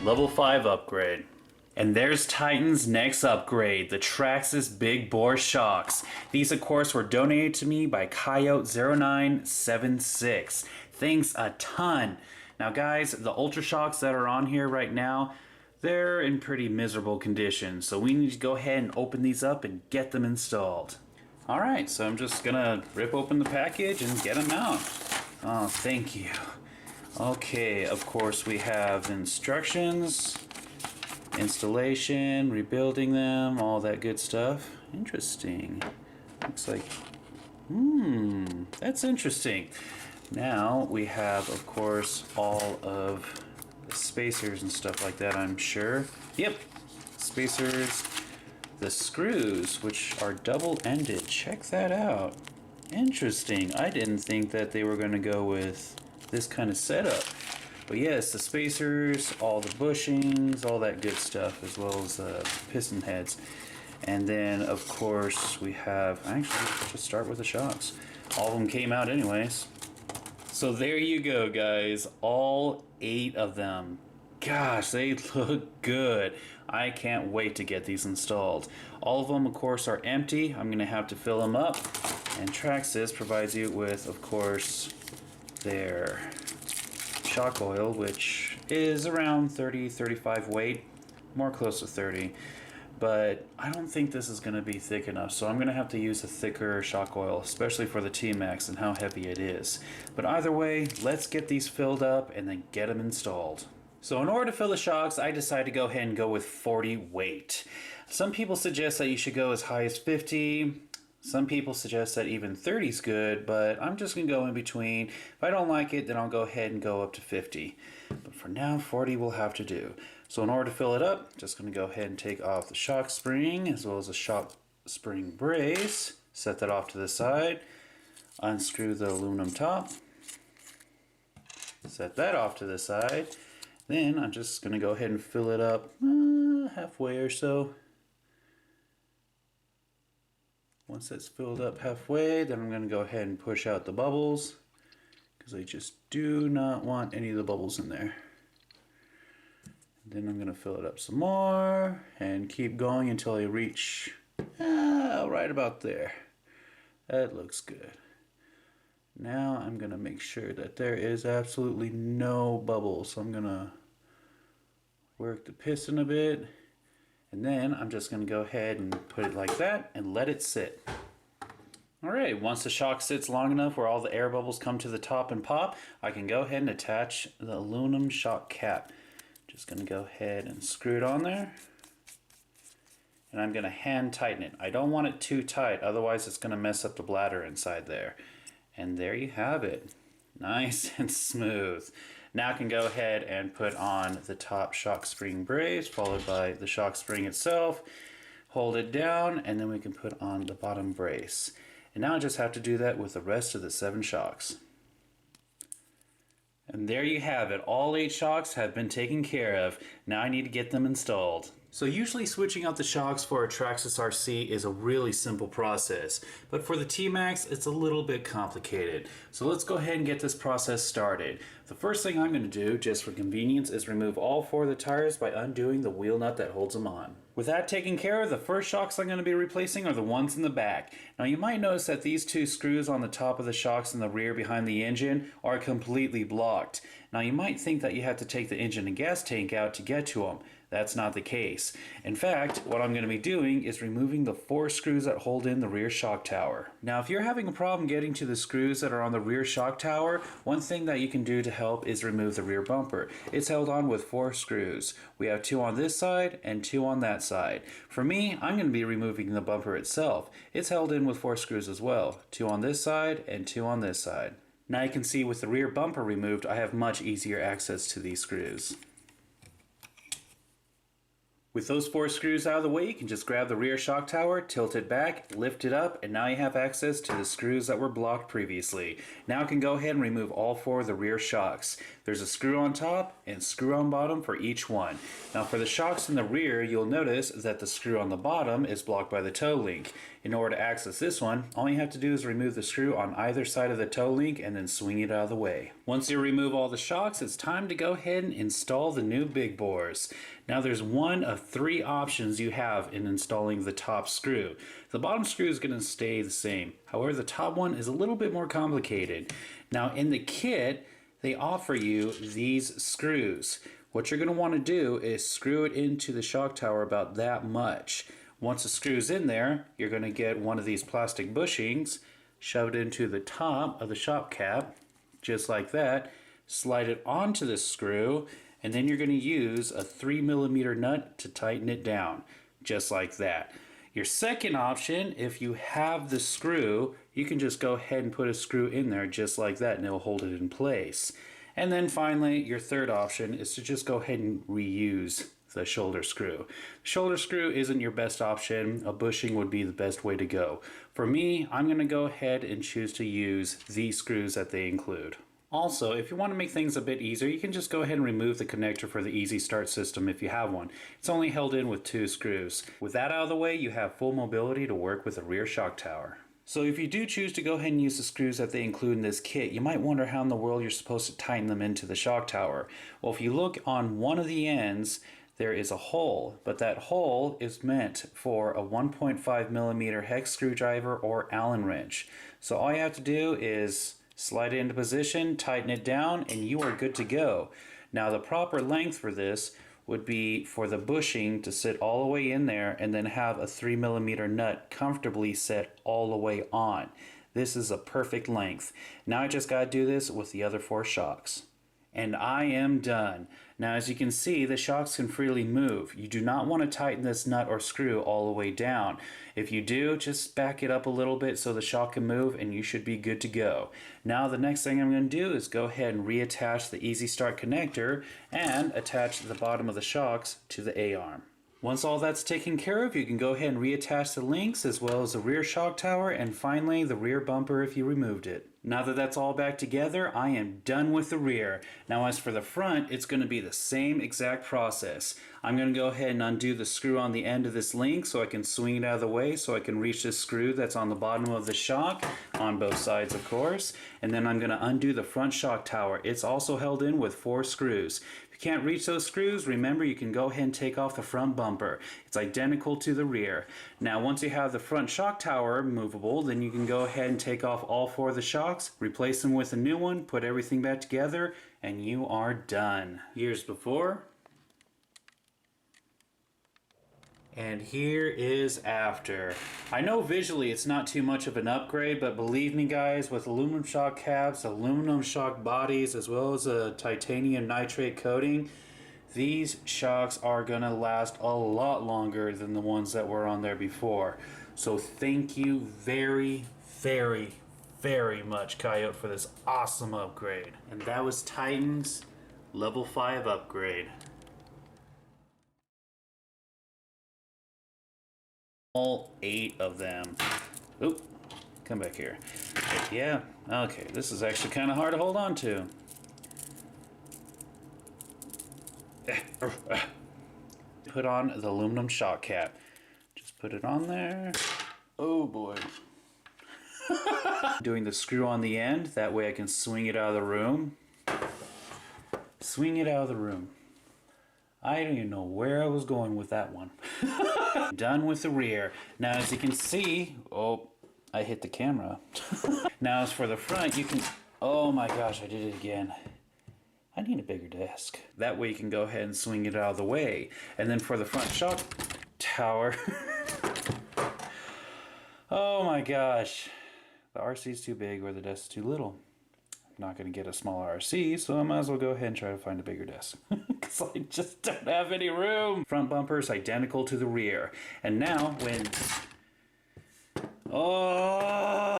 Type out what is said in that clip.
Level 5 upgrade. And there's Titan's next upgrade, the Traxxas Big Bore Shocks. These, of course, were donated to me by Coyote0976. Thanks a ton. Now, guys, the Ultra Shocks that are on here right now, they're in pretty miserable condition. So we need to go ahead and open these up and get them installed. Alright, so I'm just gonna rip open the package and get them out. Oh, thank you. Okay, of course we have instructions, installation, rebuilding them, all that good stuff. Interesting. Looks like, that's interesting. Now we have, of course, all of the spacers and stuff like that, I'm sure. Yep, spacers, the screws, which are double-ended. Check that out. Interesting. I didn't think that they were going to go with this kind of setup. But yes, the spacers, all the bushings, all that good stuff, as well as piston heads. And then, of course, we have, actually, let's just start with the shocks. All of them came out anyways. So there you go, guys. All 8 of them. Gosh, they look good. I can't wait to get these installed. All of them, of course, are empty. I'm going to have to fill them up. And Traxxas provides you with, of course, their shock oil, which is around 30-35 weight, more close to 30. But I don't think this is going to be thick enough, so I'm going to have to use a thicker shock oil, especially for the T-Maxx and how heavy it is. But either way, let's get these filled up and then get them installed. So in order to fill the shocks, I decided to go ahead and go with 40 weight. Some people suggest that you should go as high as 50. Some people suggest that even 30 is good, but I'm just going to go in between. If I don't like it, then I'll go ahead and go up to 50. But for now, 40 will have to do. So in order to fill it up, just going to go ahead and take off the shock spring as well as the shock spring brace. Set that off to the side. Unscrew the aluminum top. Set that off to the side. Then I'm just going to go ahead and fill it up halfway or so. Once that's filled up halfway, then I'm going to go ahead and push out the bubbles because I just do not want any of the bubbles in there. Then I'm going to fill it up some more and keep going until I reach right about there. That looks good. Now I'm going to make sure that there is absolutely no bubbles. So I'm going to work the piston a bit. And then I'm just going to go ahead and put it like that and let it sit. Alright, once the shock sits long enough where all the air bubbles come to the top and pop, I can go ahead and attach the aluminum shock cap. Just going to go ahead and screw it on there. And I'm going to hand tighten it. I don't want it too tight, otherwise it's going to mess up the bladder inside there. And there you have it. Nice and smooth. Now I can go ahead and put on the top shock spring brace, followed by the shock spring itself. Hold it down, and then we can put on the bottom brace. And now I just have to do that with the rest of the 7 shocks. And there you have it. All 8 shocks have been taken care of. Now I need to get them installed. So usually switching out the shocks for a Traxxas RC is a really simple process, but for the T-Maxx it's a little bit complicated. So let's go ahead and get this process started. The first thing I'm going to do, just for convenience, is remove all 4 of the tires by undoing the wheel nut that holds them on. With that taken care of, the first shocks I'm going to be replacing are the ones in the back. Now you might notice that these 2 screws on the top of the shocks in the rear behind the engine are completely blocked. Now you might think that you have to take the engine and gas tank out to get to them. That's not the case. In fact, what I'm going to be doing is removing the 4 screws that hold in the rear shock tower. Now if you're having a problem getting to the screws that are on the rear shock tower, one thing that you can do to help is remove the rear bumper. It's held on with 4 screws. We have 2 on this side and 2 on that side. For me, I'm going to be removing the bumper itself. It's held in with 4 screws as well. 2 on this side and 2 on this side. Now you can see with the rear bumper removed, I have much easier access to these screws. With those 4 screws out of the way, you can just grab the rear shock tower, tilt it back, lift it up, and now you have access to the screws that were blocked previously. Now I can go ahead and remove all 4 of the rear shocks. There's a screw on top and screw on bottom for each one. Now for the shocks in the rear, you'll notice that the screw on the bottom is blocked by the toe link. In order to access this one, all you have to do is remove the screw on either side of the toe link and then swing it out of the way. Once you remove all the shocks, it's time to go ahead and install the new big bores. Now there's one of 3 options you have in installing the top screw. The bottom screw is going to stay the same. However, the top one is a little bit more complicated. Now in the kit, they offer you these screws. What you're going to want to do is screw it into the shock tower about that much. Once the screw's in there, you're going to get one of these plastic bushings, shove it into the top of the shock cap, just like that, slide it onto the screw, and then you're going to use a 3mm nut to tighten it down, just like that. Your second option, if you have the screw, you can just go ahead and put a screw in there just like that and it'll hold it in place. And then finally, your third option is to just go ahead and reuse the shoulder screw. The shoulder screw isn't your best option. A bushing would be the best way to go. For me, I'm going to go ahead and choose to use these screws that they include. Also, if you want to make things a bit easier, you can just go ahead and remove the connector for the Easy Start system if you have one. It's only held in with 2 screws. With that out of the way, you have full mobility to work with the rear shock tower. So if you do choose to go ahead and use the screws that they include in this kit, you might wonder how in the world you're supposed to tighten them into the shock tower. Well, if you look on one of the ends, there is a hole, but that hole is meant for a 1.5mm hex screwdriver or Allen wrench. So all you have to do is slide it into position, tighten it down, and you are good to go. Now the proper length for this would be for the bushing to sit all the way in there and then have a 3mm nut comfortably set all the way on. This is a perfect length. Now I just got to do this with the other 4 shocks. And I am done. Now as you can see, the shocks can freely move. You do not want to tighten this nut or screw all the way down. If you do, just back it up a little bit so the shock can move and you should be good to go. Now the next thing I'm going to do is go ahead and reattach the Easy Start connector and attach the bottom of the shocks to the A-arm. Once all that's taken care of, you can go ahead and reattach the links as well as the rear shock tower and finally the rear bumper if you removed it. Now that that's all back together, I am done with the rear. Now as for the front, it's going to be the same exact process. I'm going to go ahead and undo the screw on the end of this link so I can swing it out of the way so I can reach this screw that's on the bottom of the shock, on both sides of course. And then I'm going to undo the front shock tower. It's also held in with 4 screws. If you can't reach those screws, remember you can go ahead and take off the front bumper. It's identical to the rear. Now once you have the front shock tower movable, then you can go ahead and take off all 4 of the shocks, replace them with a new one, put everything back together, and you are done. Here's before. And here is after. I know visually it's not too much of an upgrade, but believe me guys, with aluminum shock caps, aluminum shock bodies, as well as a titanium nitrate coating, these shocks are gonna last a lot longer than the ones that were on there before. So thank you very, very, very much, Coyote, for this awesome upgrade. And that was Titan's level 5 upgrade. All 8 of them. Oop, come back here. Yeah, okay, this is actually kind of hard to hold on to. Put on the aluminum shock cap. Just put it on there. Oh boy. Doing the screw on the end, that way I can swing it out of the room. Swing it out of the room. I don't even know where I was going with that one. Done with the rear. Now as you can see, oh, I hit the camera. Now as for the front, you can, oh my gosh, I did it again. I need a bigger desk. That way you can go ahead and swing it out of the way. And then for the front shock tower, oh my gosh, the RC is too big or the desk is too little. I'm not going to get a smaller RC, so I might as well go ahead and try to find a bigger desk. Because I just don't have any room. Front bumper is identical to the rear. And now when... Oh!